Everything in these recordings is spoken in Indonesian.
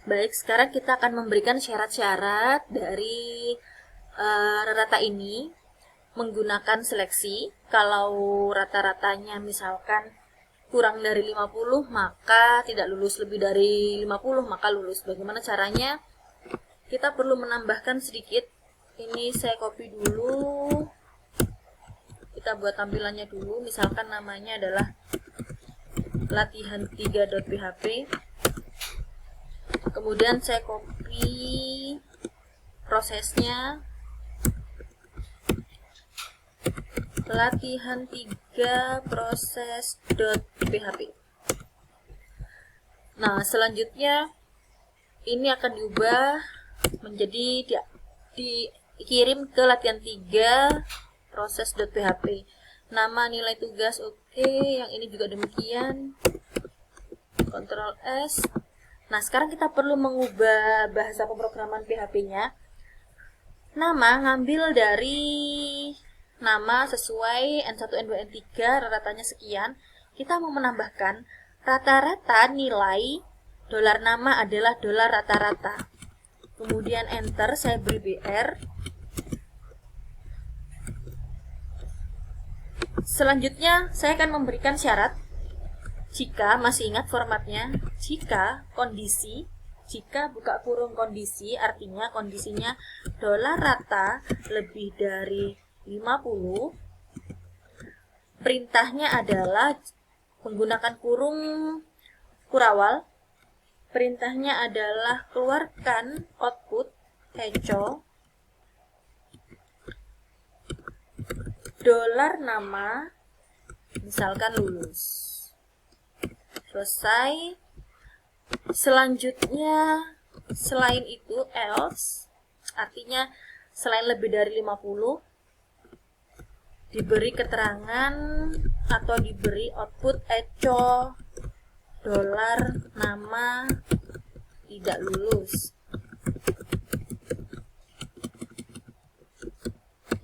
Baik, sekarang kita akan memberikan syarat-syarat dari rata ini menggunakan seleksi. Kalau rata-ratanya misalkan kurang dari 50, maka tidak lulus. Lebih dari 50, maka lulus. Bagaimana caranya? Kita perlu menambahkan sedikit. Ini saya copy dulu. Kita buat tampilannya dulu. Misalkan namanya adalah latihan3.php. Kemudian saya copy prosesnya, latihan3 proses.php. Nah, selanjutnya ini akan diubah menjadi dikirim ke latihan3 proses.php. Nama, nilai tugas oke, yang ini juga demikian. Ctrl S. Nah, sekarang kita perlu mengubah bahasa pemrograman PHP-nya. Nama ngambil dari nama sesuai N1, N2, N3, rata-ratanya sekian. Kita mau menambahkan rata-rata nilai dolar nama adalah dolar rata-rata. Kemudian enter, saya beri BR. Selanjutnya, saya akan memberikan syarat. Jika, masih ingat formatnya, jika kondisi, jika buka kurung kondisi, artinya kondisinya dolar rata lebih dari 50, perintahnya adalah menggunakan kurung kurawal, perintahnya adalah keluarkan output echo dolar nama, misalkan lulus. Selesai. Selanjutnya, selain itu else, artinya selain lebih dari 50, diberi keterangan atau diberi output echo dolar nama tidak lulus.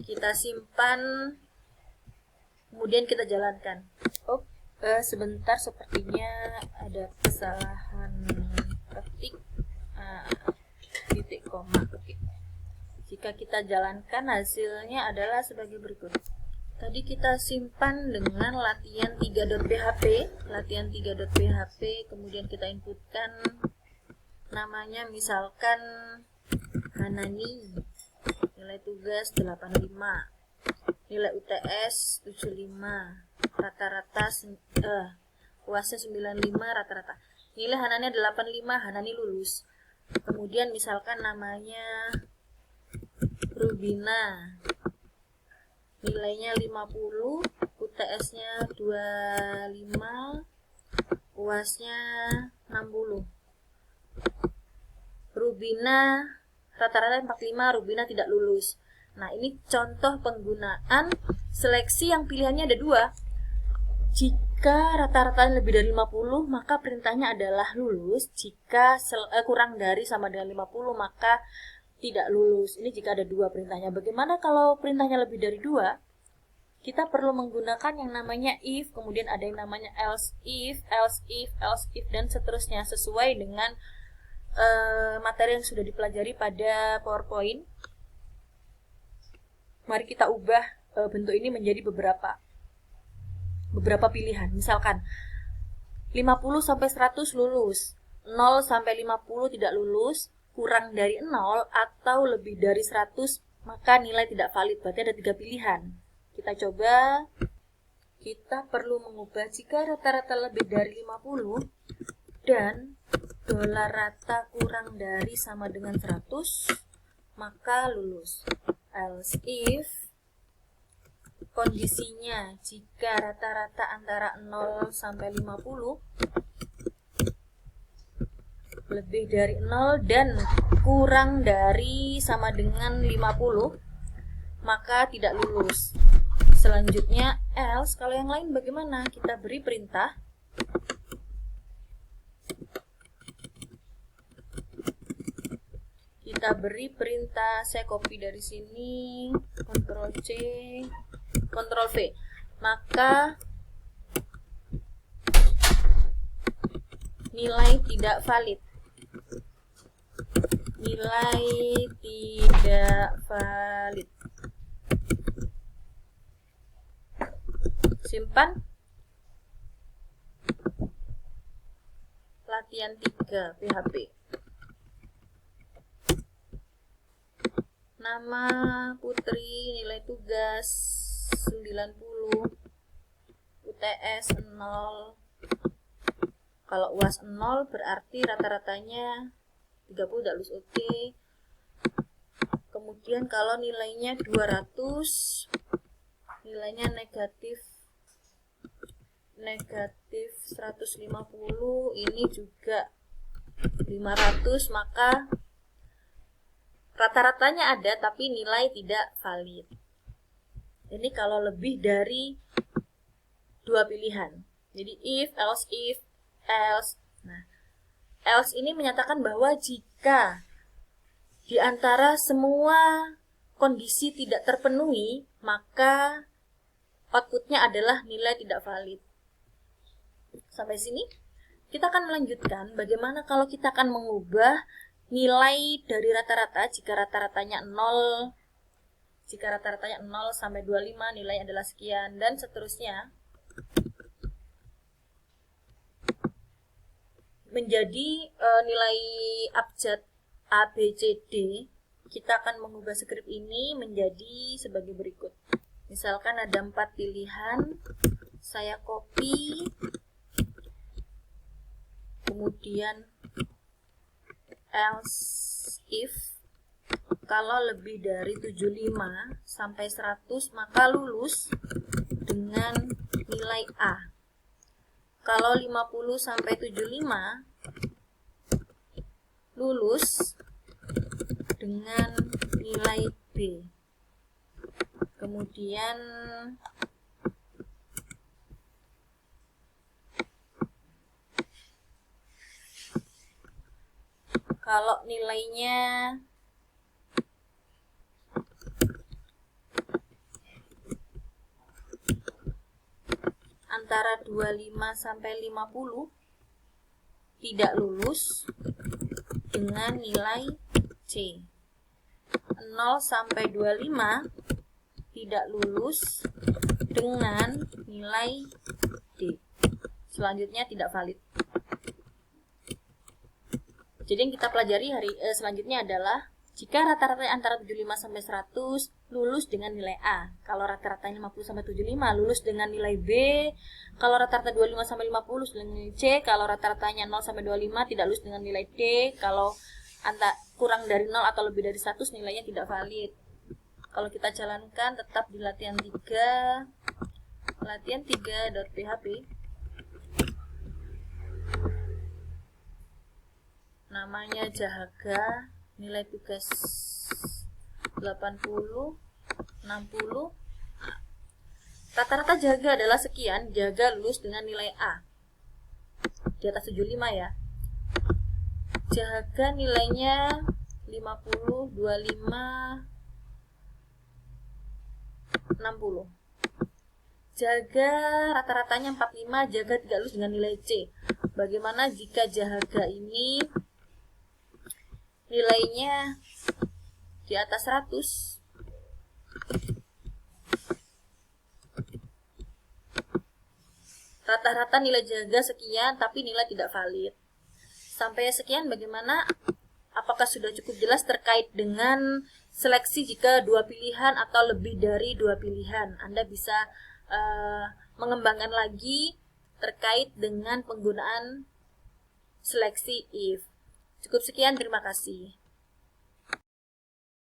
Kita simpan, kemudian kita jalankan. Sebentar, sepertinya ada kesalahan ketik, titik koma. Oke. Jika kita jalankan, hasilnya adalah sebagai berikut. Tadi kita simpan dengan latihan3.php, latihan3.php, kemudian kita inputkan namanya, misalkan Hanani, nilai tugas 85, nilai UTS 75, rata-rata UASnya 95, rata-rata. Nilai Hanani 85, Hanani lulus. Kemudian misalkan namanya Rubina, nilainya 50, UTS-nya 25, UASnya 60. Rubina rata-rata 45, Rubina tidak lulus. Nah, ini contoh penggunaan seleksi yang pilihannya ada dua. Jika rata-rata lebih dari 50, maka perintahnya adalah lulus. Jika kurang dari sama dengan 50, maka tidak lulus. Ini jika ada dua perintahnya. Bagaimana kalau perintahnya lebih dari dua? Kita perlu menggunakan yang namanya if, kemudian ada yang namanya else if, dan seterusnya, sesuai dengan materi yang sudah dipelajari pada PowerPoint. Mari kita ubah bentuk ini menjadi beberapa pilihan. Misalkan 50 sampai 100 lulus, 0 sampai 50 tidak lulus, kurang dari 0 atau lebih dari 100 maka nilai tidak valid. Berarti ada 3 pilihan. Kita coba. Kita perlu mengubah jika rata-rata lebih dari 50 dan dolar rata kurang dari sama dengan 100, maka lulus. Else if kondisinya jika rata-rata antara 0 sampai 50, lebih dari 0 dan kurang dari sama dengan 50, maka tidak lulus. Selanjutnya else, kalau yang lain bagaimana? Kita beri perintah saya copy dari sini, Ctrl C, Ctrl V, maka nilai tidak valid. nilai tidak valid. Simpan. Latihan 3 PHP. Nama Putri, nilai tugas 90, UTS 0. Kalau UAS 0 berarti rata-ratanya 30 tidak lulus oke. Kemudian kalau nilainya 200, nilainya negatif 150, ini juga 500, maka rata-ratanya ada tapi nilai tidak valid. Ini kalau lebih dari 2 pilihan. Jadi if, else, else. Nah, else ini menyatakan bahwa jika di antara semua kondisi tidak terpenuhi, maka outputnya adalah nilai tidak valid. Sampai sini kita akan melanjutkan bagaimana kalau kita akan mengubah nilai dari rata-rata. Jika rata-ratanya 0 sampai 25, nilai adalah sekian, dan seterusnya menjadi nilai abjad A, B, C, D. Kita akan mengubah skrip ini menjadi sebagai berikut. Misalkan ada 4 pilihan, saya copy, kemudian else if kalau lebih dari 75 sampai 100 maka lulus dengan nilai A. Kalau 50 sampai 75 lulus dengan nilai B. Kemudian kalau nilainya antara 25 sampai 50 tidak lulus dengan nilai C. 0 sampai 25 tidak lulus dengan nilai D. Selanjutnya tidak valid. Jadi yang kita pelajari selanjutnya adalah jika rata-rata antara 75 sampai 100 lulus dengan nilai A. Kalau rata-ratanya 50 sampai 75 lulus dengan nilai B. Kalau rata-rata 25 sampai 50 lulus dengan nilai C. Kalau rata-ratanya 0 sampai 25 tidak lulus dengan nilai D. Kalau kurang dari 0 atau lebih dari 100 nilainya tidak valid. Kalau kita jalankan tetap di latihan 3. Latihan 3.php. Namanya Jahaga, nilai tugas 80, 60. Rata-rata Jahaga adalah sekian, Jahaga lulus dengan nilai A. Di atas 75 ya. Jahaga nilainya 50, 25, 60. Jahaga rata-ratanya 45, Jahaga tidak lulus dengan nilai C. Bagaimana jika Jahaga ini nilainya di atas 100? Rata-rata nilai Jahaga sekian, tapi nilai tidak valid. Sampai sekian bagaimana? Apakah sudah cukup jelas terkait dengan seleksi jika 2 pilihan atau lebih dari 2 pilihan? Anda bisa mengembangkan lagi terkait dengan penggunaan seleksi if. Cukup sekian, terima kasih.